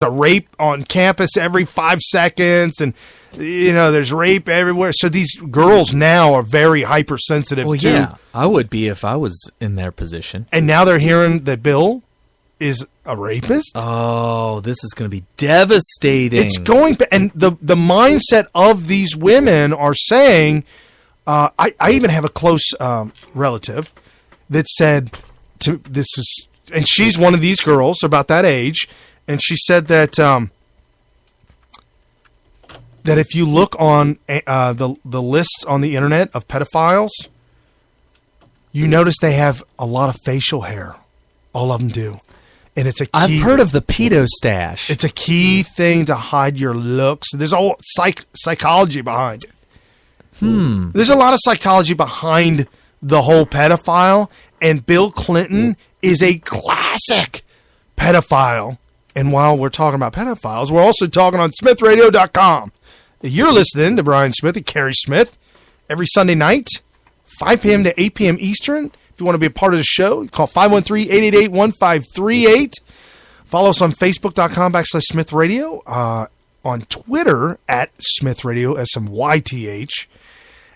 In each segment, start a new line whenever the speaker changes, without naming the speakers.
a rape on campus every 5 seconds, and there's rape everywhere. So these girls now are very hypersensitive.
Well, yeah, I would be if I was in their position.
And now they're hearing that Bill is a rapist.
Oh, this is going to be devastating.
It's going, and the mindset of these women are saying. I even have a close relative that said and she's one of these girls about that age. And she said that that if you look on the lists on the internet of pedophiles, you notice they have a lot of facial hair. All of them do, and it's a key.
I've heard of the pedo stash.
It's a key thing to hide your looks. There's all psychology behind it. There's a lot of psychology behind the whole pedophile, and Bill Clinton is a classic pedophile. And while we're talking about pedophiles, we're also talking on SmithRadio.com. You're listening to Brian Smith and Carrie Smith every Sunday night, 5 p.m. to 8 p.m. Eastern. If you want to be a part of the show, call 513-888-1538. Follow us on Facebook.com/Smith Radio, on Twitter @Smith Radio, SMYTH.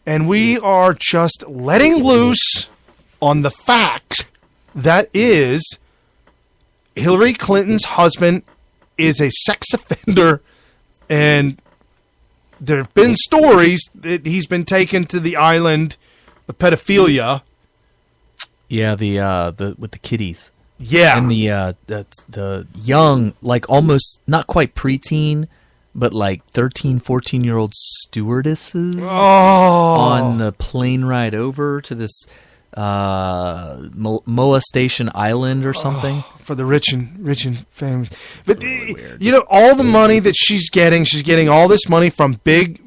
And we are just letting loose on the fact that is Hillary Clinton's husband is a sex offender, and there have been stories that he's been taken to the island of pedophilia.
Yeah, the with the kiddies.
Yeah,
and the young, like almost not quite preteen, but like 13, 14-year-old stewardesses on the plane ride over to this molestation island or something.
For the rich and famous. But really all the money that she's getting all this money from big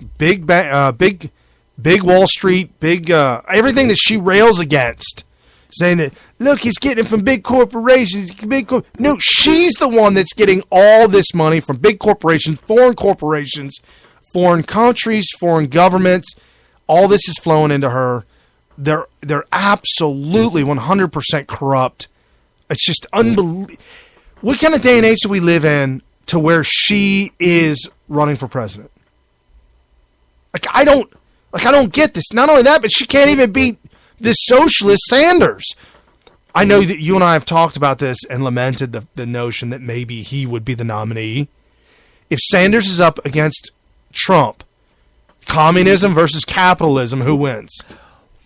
Wall Street, everything that she rails against, saying that, look, he's getting it from big corporations. No, she's the one that's getting all this money from big corporations, foreign countries, foreign governments. All this is flowing into her. They're absolutely 100% corrupt. It's just unbelievable. What kind of day and age do we live in to where she is running for president? I don't get this. Not only that, but she can't even beat this socialist Sanders. I know that you and I have talked about this and lamented the notion that maybe he would be the nominee. If Sanders is up against Trump, communism versus capitalism, who wins?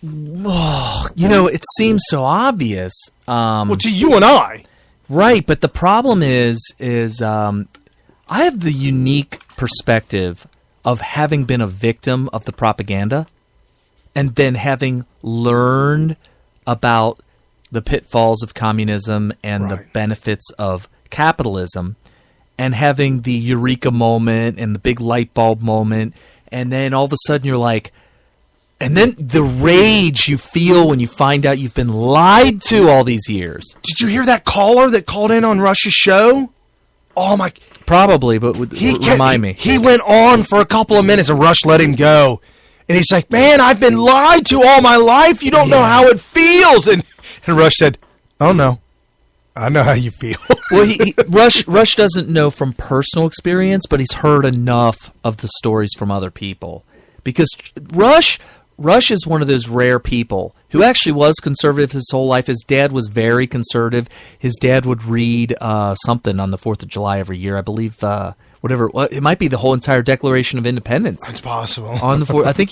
Oh, it seems so obvious.
Well, to you and I.
Right, but the problem is I have the unique perspective of having been a victim of the propaganda and then having learned about the pitfalls of communism and the benefits of capitalism, and having the eureka moment and the big light bulb moment, and then all of a sudden you're like, and then the rage you feel when you find out you've been lied to all these years.
Did you hear that caller that called in on Rush's show? Oh, my.
Probably, but remind me.
He went on for a couple of minutes and Rush let him go. And he's like, man, I've been lied to all my life. You don't know how it feels. And Rush said, oh, no. I know how you feel.
Well, Rush doesn't know from personal experience, but he's heard enough of the stories from other people. Because Rush is one of those rare people who actually was conservative his whole life. His dad was very conservative. His dad would read something on the 4th of July every year. I believe it might be the whole entire Declaration of Independence.
It's possible.
On the 4th, I think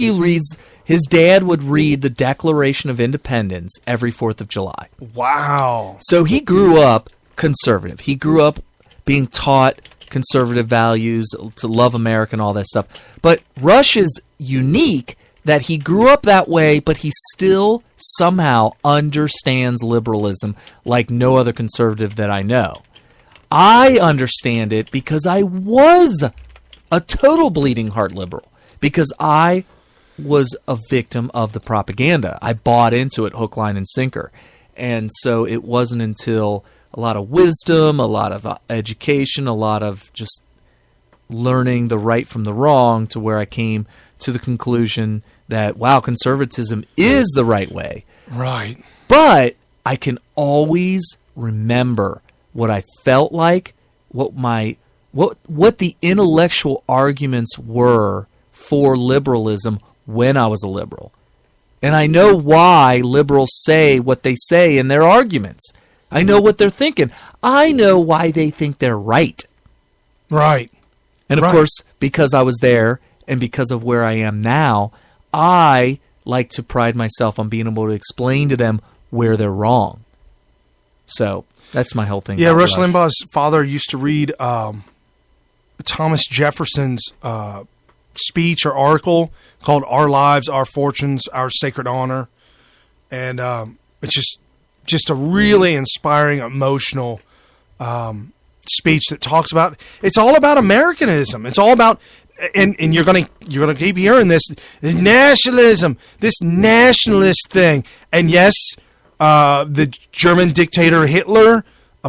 his dad would read the Declaration of Independence every 4th of July.
Wow.
So he grew up conservative. He grew up being taught conservative values, to love America and all that stuff. But Rush is unique that he grew up that way, but he still somehow understands liberalism like no other conservative that I know. I understand it because I was a total bleeding heart liberal, because I was a victim of the propaganda. I bought into it hook, line, and sinker. And so it wasn't until a lot of wisdom, a lot of education, a lot of just learning the right from the wrong to where I came to the conclusion that, wow, conservatism is the right way.
Right.
But I can always remember what I felt like, what my what the intellectual arguments were for liberalism when I was a liberal. And I know why liberals say what they say in their arguments. I know what they're thinking. I know why they think they're right.
Right.
And of course, because I was there and because of where I am now, I like to pride myself on being able to explain to them where they're wrong. So that's my whole thing.
Yeah, Rush Limbaugh's father used to read Thomas Jefferson's speech or article called "Our Lives, Our Fortunes, Our Sacred Honor," and it's just a really inspiring, emotional speech that talks about, it's all about Americanism. It's all about, and you're gonna keep hearing this nationalism, this nationalist thing. And yes, the German dictator Hitler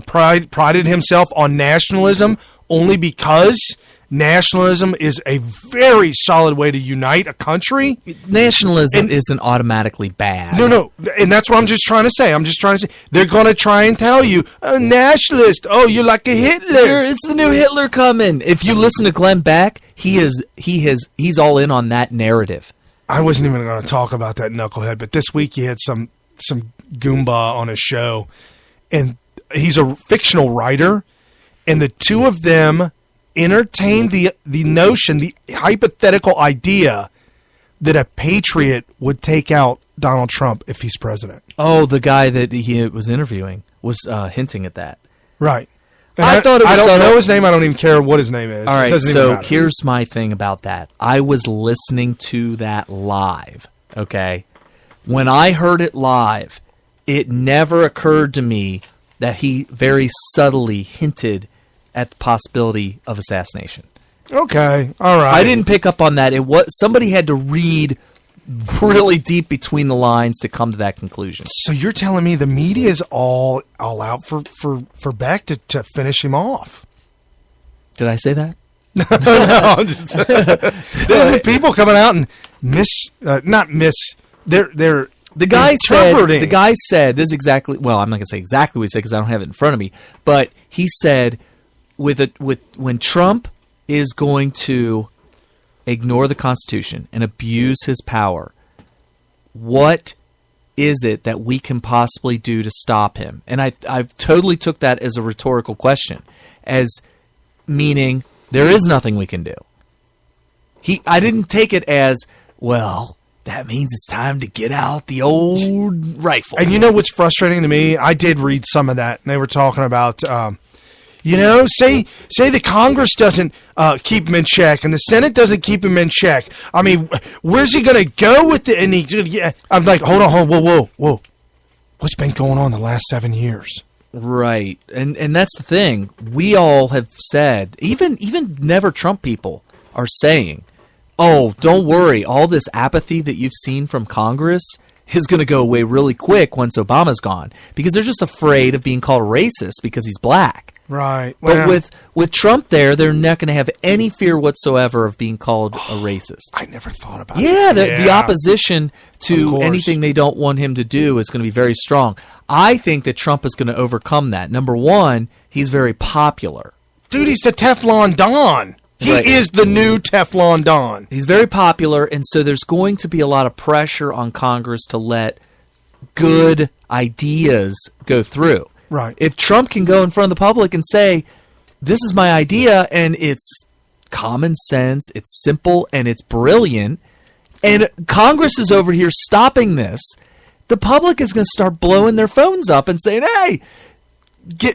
prided himself on nationalism only because nationalism is a very solid way to unite a country.
Nationalism isn't automatically bad.
No. And that's what I'm just trying to say. They're going to try and tell you, a nationalist, oh, you're like a Hitler.
It's the new Hitler coming. If you listen to Glenn Beck, he's all in on that narrative.
I wasn't even going to talk about that knucklehead, but this week he had some Goomba on his show, and he's a fictional writer, and the two of them entertained the notion, the hypothetical idea that a patriot would take out Donald Trump if he's president.
Oh, the guy that he was interviewing was hinting at that.
Right. And
I thought it was
I don't know his name. I don't even care what his name is.
All right, so here's my thing about that. I was listening to that live, okay? When I heard it live, it never occurred to me that he very subtly hinted at the possibility of assassination.
Okay, all right.
I didn't pick up on that. It was somebody had to read really deep between the lines to come to that conclusion.
So you're telling me the media is all out for Beck to finish him off?
Did I say that?
No, I'm just people coming out and they're
the guy said this is exactly, well, I'm not going to say exactly what he said because I don't have it in front of me, but he said when Trump is going to ignore the Constitution and abuse his power, what is it that we can possibly do to stop him? And I totally took that as a rhetorical question, as meaning there is nothing we can do. I didn't take it as, well, that means it's time to get out the old rifle.
And you know what's frustrating to me? I did read some of that, and they were talking about, say the Congress doesn't keep him in check, and the Senate doesn't keep him in check. I mean, where's he going to go with it? And I'm like, hold on, whoa. What's been going on the last 7 years?
Right, and that's the thing. We all have said, even never Trump people are saying, oh, don't worry, all this apathy that you've seen from Congress is going to go away really quick once Obama's gone, because they're just afraid of being called racist because he's black.
Right.
Well, but with Trump there, they're not going to have any fear whatsoever of being called a racist.
I never thought about
the opposition to anything they don't want him to do is going to be very strong. I think that Trump is going to overcome that. Number one, he's very popular.
Dude, he's the Teflon Don. He is the new Teflon Don.
He's very popular, and so there's going to be a lot of pressure on Congress to let good ideas go through.
Right.
If Trump can go in front of the public and say, this is my idea, and it's common sense, it's simple, and it's brilliant, and Congress is over here stopping this, the public is going to start blowing their phones up and saying, hey,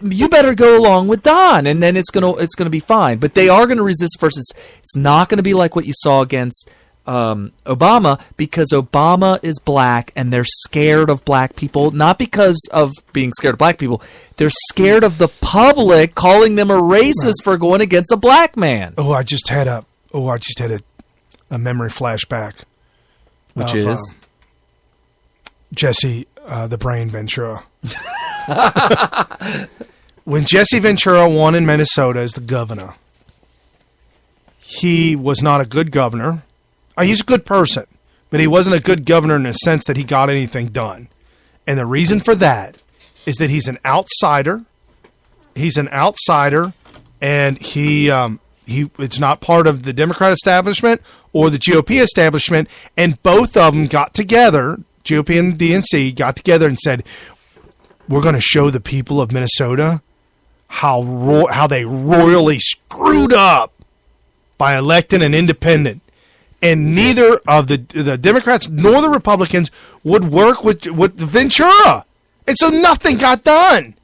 you better go along with Don, and then it's gonna be fine. But they are going to resist first. It's not going to be like what you saw against Obama, because Obama is black and they're scared of black people, not because of being scared of black people. They're scared of the public calling them a racist for going against a black man.
I just had a memory flashback,
which is
Jesse the Brain Ventura. When Jesse Ventura won in Minnesota as the governor, he was not a good governor. He's a good person, but he wasn't a good governor in the sense that he got anything done. And the reason for that is that he's an outsider. He's an outsider, and it's not part of the Democrat establishment or the GOP establishment, and both of them got together, GOP and DNC got together and said, we're going to show the people of Minnesota how they royally screwed up by electing an independent. And neither of the Democrats nor the Republicans would work with Ventura. And so nothing got done.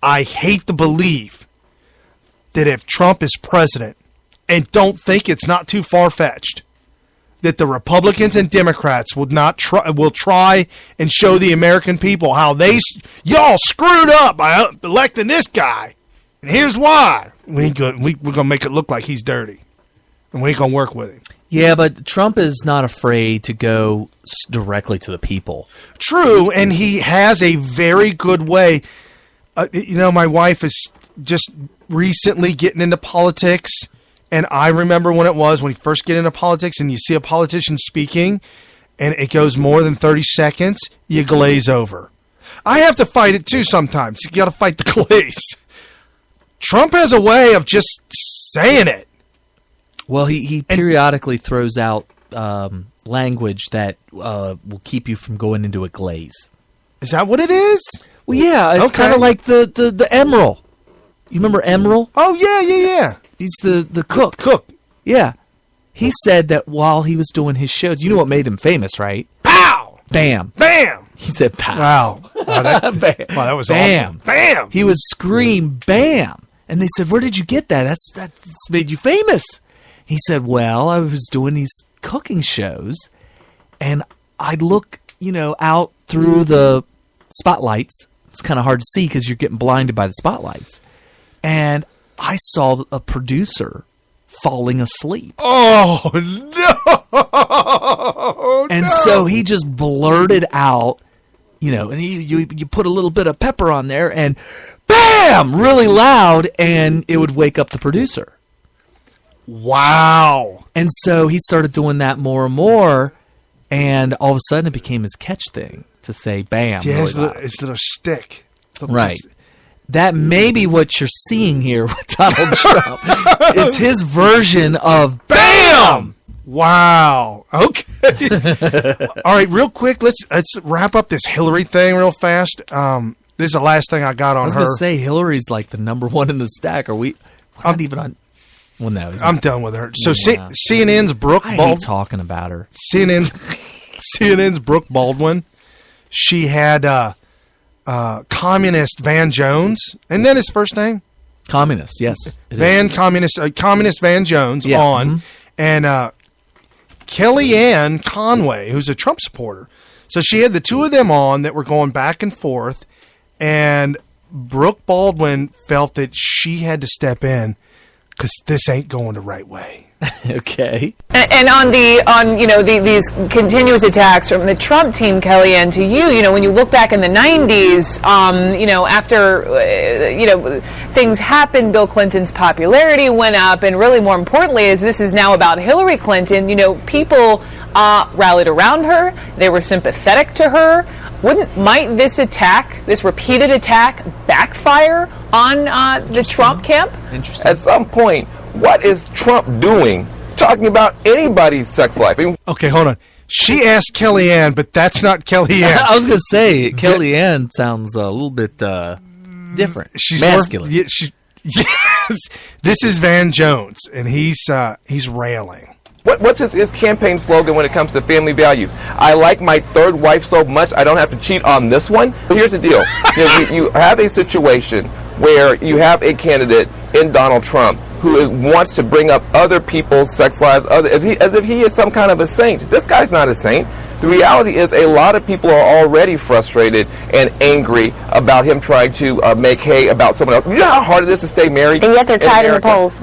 I hate to believe that if Trump is president, and don't think it's not too far-fetched, that the Republicans and Democrats will try and show the American people how y'all screwed up by electing this guy. And here's why. We're going to make it look like he's dirty. And we ain't going to work with him.
Yeah, but Trump is not afraid to go directly to the people.
True, and he has a very good way. My wife is just recently getting into politics, and I remember when you first get into politics and you see a politician speaking, and it goes more than 30 seconds, you glaze over. I have to fight it too sometimes. You got to fight the glaze. Trump has a way of just saying it.
Well, he periodically throws out language that will keep you from going into a glaze.
Is that what it is?
Well, yeah, it's kind of like the Emerald. You remember Emerald?
Oh, yeah.
He's the cook. Yeah. He said that while he was doing his shows, you know what made him famous, right?
Pow!
Bam!
Bam!
He said pow.
Wow. That was
bam!
Awesome. Bam!
He would scream bam! And they said, where did you get that? That's made you famous. He said, well, I was doing these cooking shows, and I'd look, out through the spotlights. It's kind of hard to see because you're getting blinded by the spotlights. And I saw a producer falling asleep.
Oh, no!
And so he just blurted out, and you put a little bit of pepper on there, and bam! Really loud, and it would wake up the producer.
Wow.
And so he started doing that more and more, and all of a sudden it became his catch thing to say bam.
Yeah,
really
his little stick.
Right. That may be what you're seeing here with Donald Trump. It's his version of bam!
Wow. Okay. All right, real quick, let's wrap up this Hillary thing real fast. This is the last thing I got on her.
I was going to say, Hillary's like the number one in the stack. We're not even on... Well, no,
I'm done with her. So CNN's Brooke Baldwin.
I hate talking about her.
CNN's Brooke Baldwin. She had communist Van Jones. Isn't that his first name?
Communist, yes.
Communist Van Jones on. And Kellyanne Conway, who's a Trump supporter. So she had the two of them on that were going back and forth. And Brooke Baldwin felt that she had to step in because this ain't going the right way.
Okay.
And on these continuous attacks from the Trump team, Kellyanne, to you, when you look back in the 90s, after things happened, Bill Clinton's popularity went up, and really more importantly, as this is now about Hillary Clinton, people rallied around her. They were sympathetic to her. Might this repeated attack, backfire on the Trump camp?
Interesting.
At some point, what is Trump doing talking about anybody's sex life?
Okay, hold on. She asked Kellyanne, but that's not Kellyanne.
I was going to say, Kellyanne sounds a little bit different.
She's
masculine.
Yes. This is Van Jones, and he's railing.
What's his campaign slogan when it comes to family values? I like my third wife so much I don't have to cheat on this one. But here's the deal. You have a situation where you have a candidate in Donald Trump who wants to bring up other people's sex lives as if he is some kind of a saint. This guy's not a saint. The reality is a lot of people are already frustrated and angry about him trying to make hay about someone else. You know how hard it is to stay married?
And yet they're tied in the polls.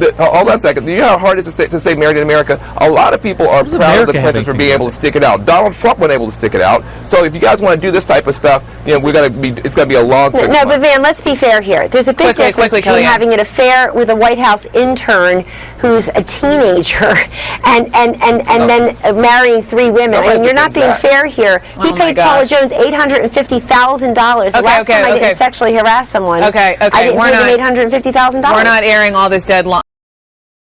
hold on a second. Do you know how hard it is to stay married in America? A lot of people are proud of
America
the Clintons for
having
being able to stick it out. Donald Trump wasn't able to stick it out. So if you guys want to do this type of stuff, it's going to be a long 6 months.
No, but Van, let's be fair here. There's a big difference between having an affair with a White House intern who's a teenager and then marrying 3 women. I mean, you're not being fair here. He paid Paula Jones $850,000 the last time I didn't sexually harass someone.
Okay.
I didn't pay him $850,000.
We're not airing all this deadline.